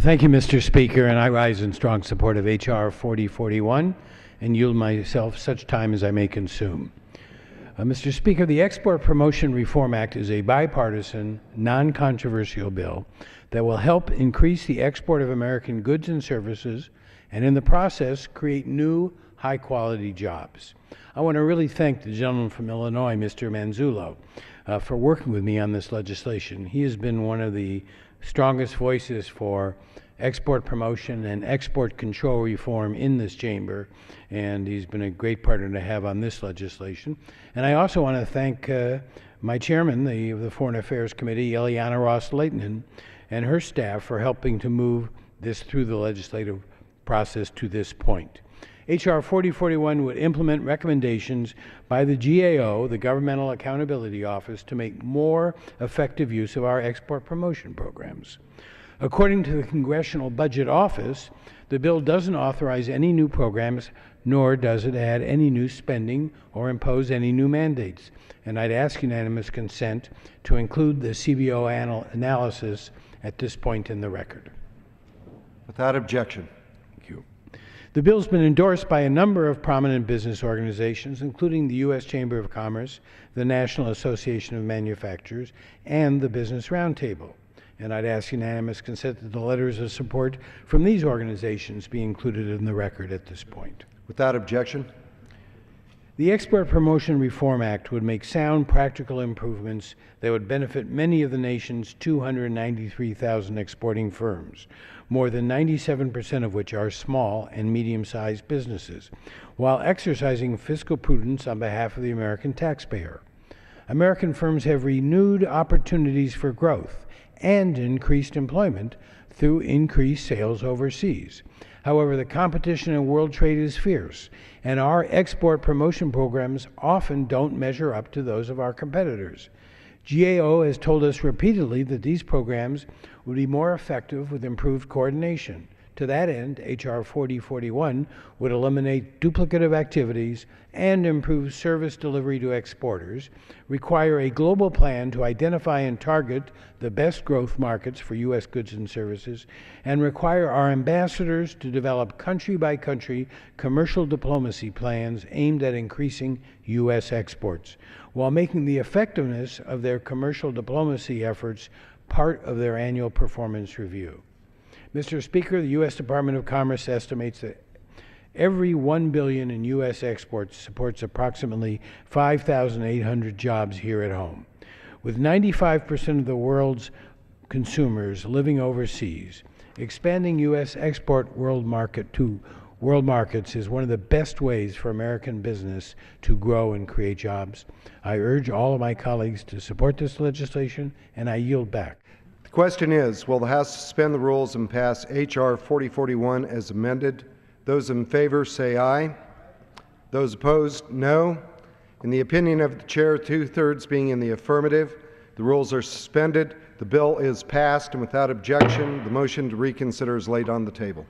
Thank you, Mr. Speaker, and I rise in strong support of H.R. 4041 and yield myself such time as I may consume. Mr. Speaker, the Export Promotion Reform Act is a bipartisan, non-controversial bill that will help increase the export of American goods and services and in the process create new high-quality jobs. I want to really thank the gentleman from Illinois, Mr. Manzullo, for working with me on this legislation. He has been one of the strongest voices for export promotion and export control reform in this chamber, and he's been a great partner to have on this legislation. And I also want to thank my chairman of the Foreign Affairs Committee, Eliana Ross-Lehtinen, and her staff for helping to move this through the legislative process to this point. H.R. 4041 would implement recommendations by the GAO, the Governmental Accountability Office, to make more effective use of our export promotion programs. According to the Congressional Budget Office, the bill doesn't authorize any new programs, nor does it add any new spending or impose any new mandates. And I'd ask unanimous consent to include the CBO analysis at this point in the record. Without objection. Thank you. The bill has been endorsed by a number of prominent business organizations, including the U.S. Chamber of Commerce, the National Association of Manufacturers, and the Business Roundtable. And I'd ask unanimous consent that the letters of support from these organizations be included in the record at this point. Without objection. The Export Promotion Reform Act would make sound, practical improvements that would benefit many of the nation's 293,000 exporting firms, more than 97% of which are small and medium-sized businesses, while exercising fiscal prudence on behalf of the American taxpayer. American firms have renewed opportunities for growth and increased employment through increased sales overseas. However, the competition in world trade is fierce, and our export promotion programs often don't measure up to those of our competitors. GAO has told us repeatedly that these programs would be more effective with improved coordination. To that end, H.R. 4041 would eliminate duplicative activities and improve service delivery to exporters, require a global plan to identify and target the best growth markets for U.S. goods and services, and require our ambassadors to develop country-by-country commercial diplomacy plans aimed at increasing U.S. exports, while making the effectiveness of their commercial diplomacy efforts part of their annual performance review. Mr. Speaker, the U.S. Department of Commerce estimates that every $1 billion in U.S. exports supports approximately 5,800 jobs here at home. With 95% of the world's consumers living overseas, expanding U.S. export world markets is one of the best ways for American business to grow and create jobs. I urge all of my colleagues to support this legislation, and I yield back. The question is, will the House suspend the rules and pass H.R. 4041 as amended? Those in favor say aye. Those opposed, no. In the opinion of the chair, 2/3 being in the affirmative, the rules are suspended. The bill is passed, and without objection, the motion to reconsider is laid on the table.